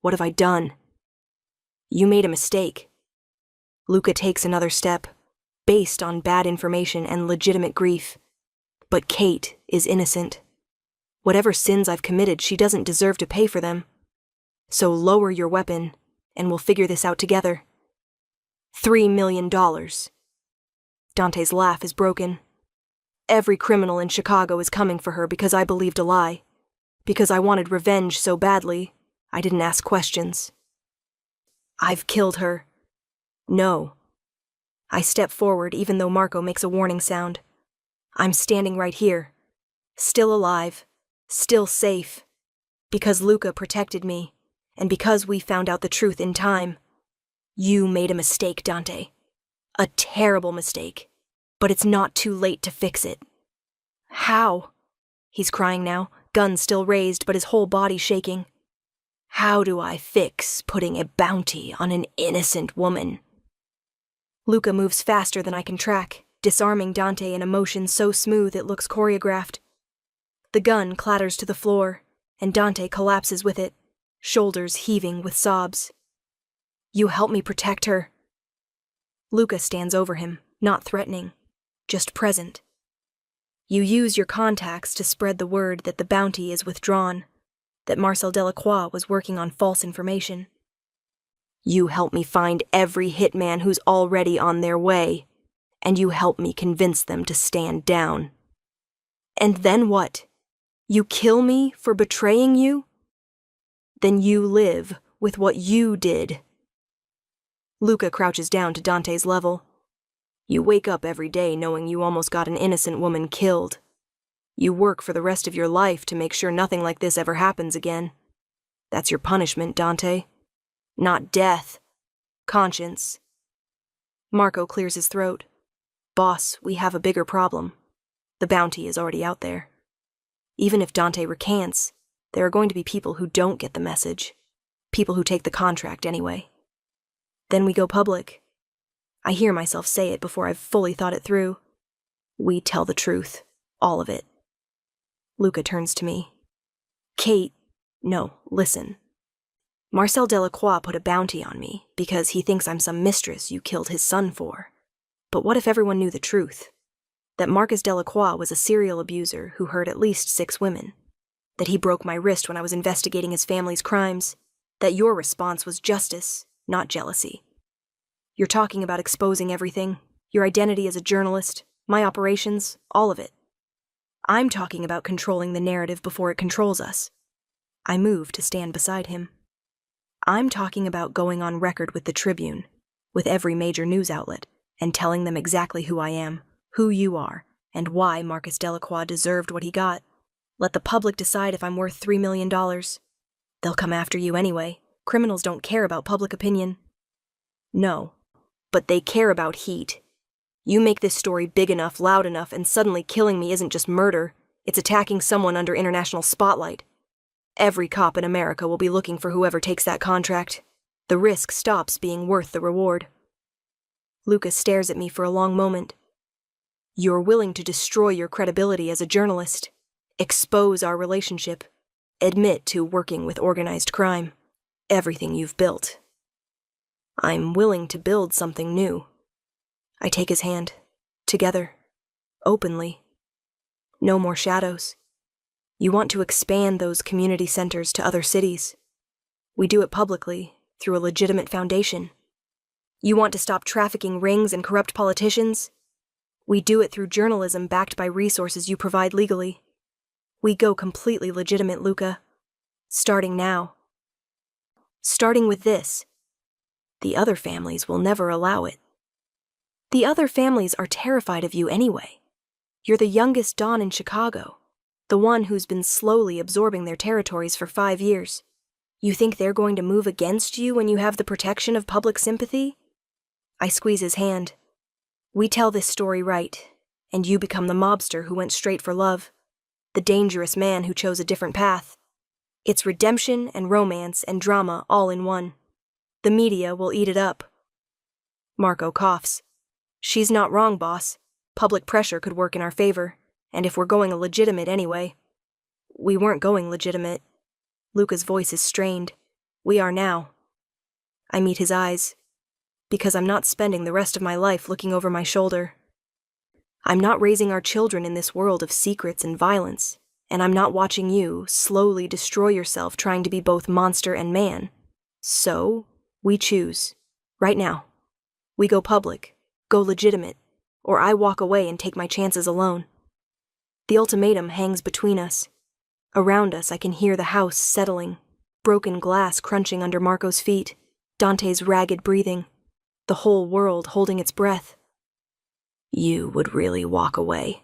A: what have I done? You made a mistake. Luca takes another step, based on bad information and legitimate grief. But Kate is innocent. Whatever sins I've committed, she doesn't deserve to pay for them. So lower your weapon, and we'll figure this out together. $3 million. Dante's laugh is broken. Every criminal in Chicago is coming for her because I believed a lie. Because I wanted revenge so badly, I didn't ask questions. I've killed her. No. I step forward even though Marco makes a warning sound. I'm standing right here. Still alive. Still safe. Because Luca protected me. And because we found out the truth in time. You made a mistake, Dante. A terrible mistake. But it's not too late to fix it. How? He's crying now, gun still raised but his whole body shaking. How do I fix putting a bounty on an innocent woman? Luca moves faster than I can track, disarming Dante in a motion so smooth it looks choreographed. The gun clatters to the floor, and Dante collapses with it, shoulders heaving with sobs. You help me protect her. Luca stands over him, not threatening, just present. You use your contacts to spread the word that the bounty is withdrawn, that Marcel Delacroix was working on false information. You help me find every hitman who's already on their way, and you help me convince them to stand down. And then what? You kill me for betraying you? Then you live with what you did. Luca crouches down to Dante's level. You wake up every day knowing you almost got an innocent woman killed. You work for the rest of your life to make sure nothing like this ever happens again. That's your punishment, Dante. Not death. Conscience. Marco clears his throat. Boss, we have a bigger problem. The bounty is already out there. Even if Dante recants, there are going to be people who don't get the message. People who take the contract anyway. Then we go public. I hear myself say it before I've fully thought it through. We tell the truth. All of it. Luca turns to me. Kate, no, listen. Marcel Delacroix put a bounty on me because he thinks I'm some mistress you killed his son for. But what if everyone knew the truth? That Marcus Delacroix was a serial abuser who hurt at least 6 women. That he broke my wrist when I was investigating his family's crimes. That your response was justice, not jealousy. You're talking about exposing everything, your identity as a journalist, my operations, all of it. I'm talking about controlling the narrative before it controls us. I move to stand beside him. I'm talking about going on record with the Tribune, with every major news outlet, and telling them exactly who I am, who you are, and why Marcus Delacroix deserved what he got. Let the public decide if I'm worth $3 million. They'll come after you anyway. Criminals don't care about public opinion. No, but they care about heat. You make this story big enough, loud enough, and suddenly killing me isn't just murder. It's attacking someone under international spotlight. Every cop in America will be looking for whoever takes that contract. The risk stops being worth the reward. Lucas stares at me for a long moment. You're willing to destroy your credibility as a journalist, expose our relationship, admit to working with organized crime, everything you've built. I'm willing to build something new. I take his hand, together, openly. No more shadows. You want to expand those community centers to other cities. We do it publicly, through a legitimate foundation. You want to stop trafficking rings and corrupt politicians? We do it through journalism backed by resources you provide legally. We go completely legitimate, Luca. Starting now. Starting with this. The other families will never allow it. The other families are terrified of you anyway. You're the youngest Don in Chicago, the one who's been slowly absorbing their territories for 5 years. You think they're going to move against you when you have the protection of public sympathy? I squeeze his hand. We tell this story right, and you become the mobster who went straight for love, the dangerous man who chose a different path. It's redemption and romance and drama all in one. The media will eat it up. Marco coughs. She's not wrong, boss. Public pressure could work in our favor, and if we're going legitimate anyway. We weren't going legitimate. Luca's voice is strained. We are now. I meet his eyes, because I'm not spending the rest of my life looking over my shoulder. I'm not raising our children in this world of secrets and violence, and I'm not watching you slowly destroy yourself trying to be both monster and man. So, we choose. Right now. We go public, go legitimate, or I walk away and take my chances alone. The ultimatum hangs between us. Around us, I can hear the house settling, broken glass crunching under Marco's feet, Dante's ragged breathing, the whole world holding its breath. You would really walk away?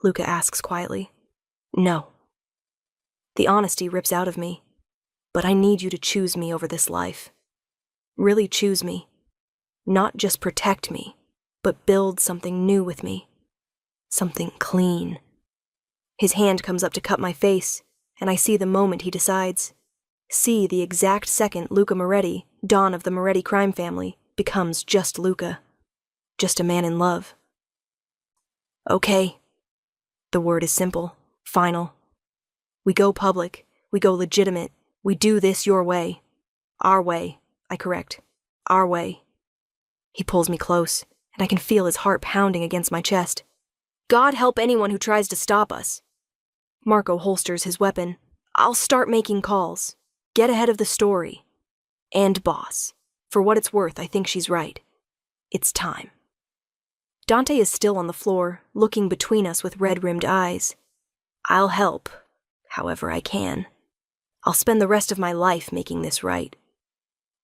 A: Luca asks quietly. No. The honesty rips out of me, but I need you to choose me over this life. Really choose me. Not just protect me, but build something new with me. Something clean. His hand comes up to cut my face, and I see the moment he decides. See the exact second Luca Moretti, Don of the Moretti crime family, becomes just Luca. Just a man in love. Okay. The word is simple, final. We go public, we go legitimate, we do this your way. Our way, I correct. Our way. He pulls me close, and I can feel his heart pounding against my chest. God help anyone who tries to stop us. Marco holsters his weapon. I'll start making calls. Get ahead of the story. And boss. For what it's worth, I think she's right. It's time. Dante is still on the floor, looking between us with red-rimmed eyes. I'll help, however I can. I'll spend the rest of my life making this right.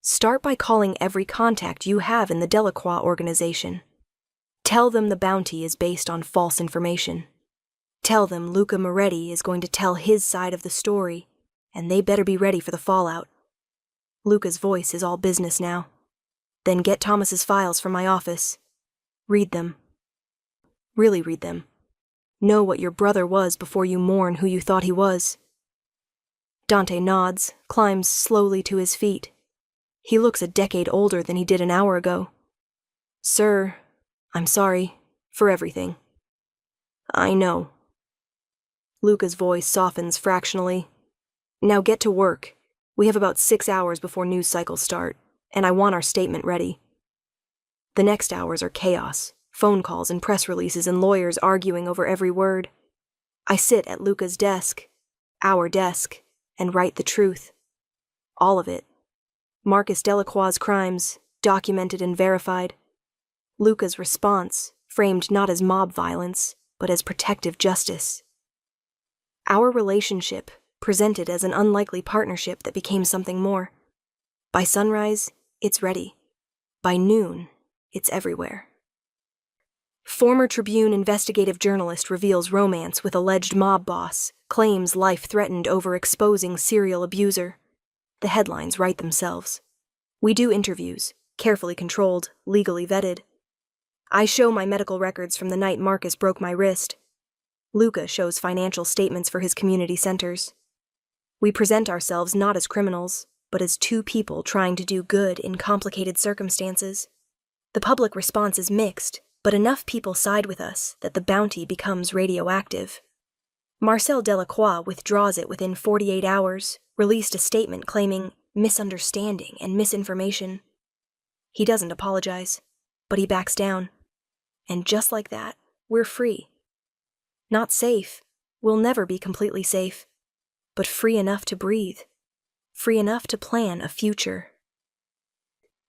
A: Start by calling every contact you have in the Delacroix organization. Tell them the bounty is based on false information. Tell them Luca Moretti is going to tell his side of the story, and they better be ready for the fallout. Luca's voice is all business now. Then get Thomas's files from my office. Read them. Really read them. Know what your brother was before you mourn who you thought he was. Dante nods, climbs slowly to his feet. He looks a decade older than he did an hour ago. Sir, I'm sorry for everything. I know. Luca's voice softens fractionally. Now get to work. We have about 6 hours before news cycles start, and I want our statement ready. The next hours are chaos, phone calls and press releases and lawyers arguing over every word. I sit at Luca's desk, our desk, and write the truth. All of it. Marcus Delacroix's crimes, documented and verified. Luca's response, framed not as mob violence, but as protective justice. Our relationship, presented as an unlikely partnership that became something more. By sunrise, it's ready. By noon, it's everywhere. Former Tribune investigative journalist reveals romance with alleged mob boss, claims life threatened over exposing serial abuser. The headlines write themselves. We do interviews, carefully controlled, legally vetted. I show my medical records from the night Marcus broke my wrist. Luca shows financial statements for his community centers. We present ourselves not as criminals, but as two people trying to do good in complicated circumstances. The public response is mixed, but enough people side with us that the bounty becomes radioactive. Marcel Delacroix withdraws it within 48 hours, released a statement claiming misunderstanding and misinformation. He doesn't apologize, but he backs down. And just like that, we're free. Not safe. We'll never be completely safe. But free enough to breathe. Free enough to plan a future.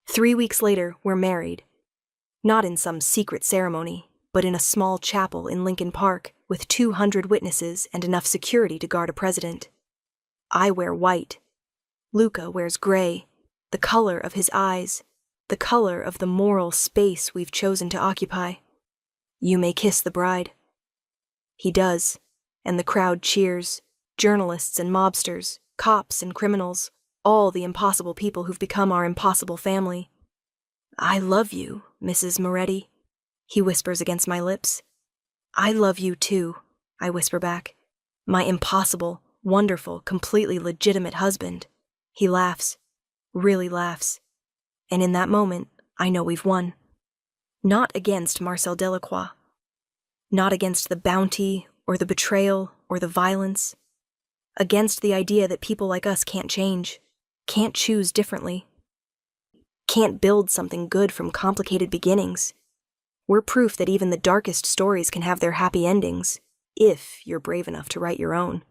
A: 3 weeks later, we're married. Not in some secret ceremony, but in a small chapel in Lincoln Park with 200 witnesses and enough security to guard a president. I wear white. Luca wears gray, the color of his eyes, the color of the moral space we've chosen to occupy. You may kiss the bride. He does, and the crowd cheers, journalists and mobsters, cops and criminals, all the impossible people who've become our impossible family. I love you, Mrs. Moretti, he whispers against my lips. I love you too, I whisper back. My impossible, wonderful, completely legitimate husband. He laughs, really laughs. And in that moment, I know we've won. Not against Marcel Delacroix. Not against the bounty, or the betrayal, or the violence. Against the idea that people like us can't change, can't choose differently, can't build something good from complicated beginnings. We're proof that even the darkest stories can have their happy endings, if you're brave enough to write your own.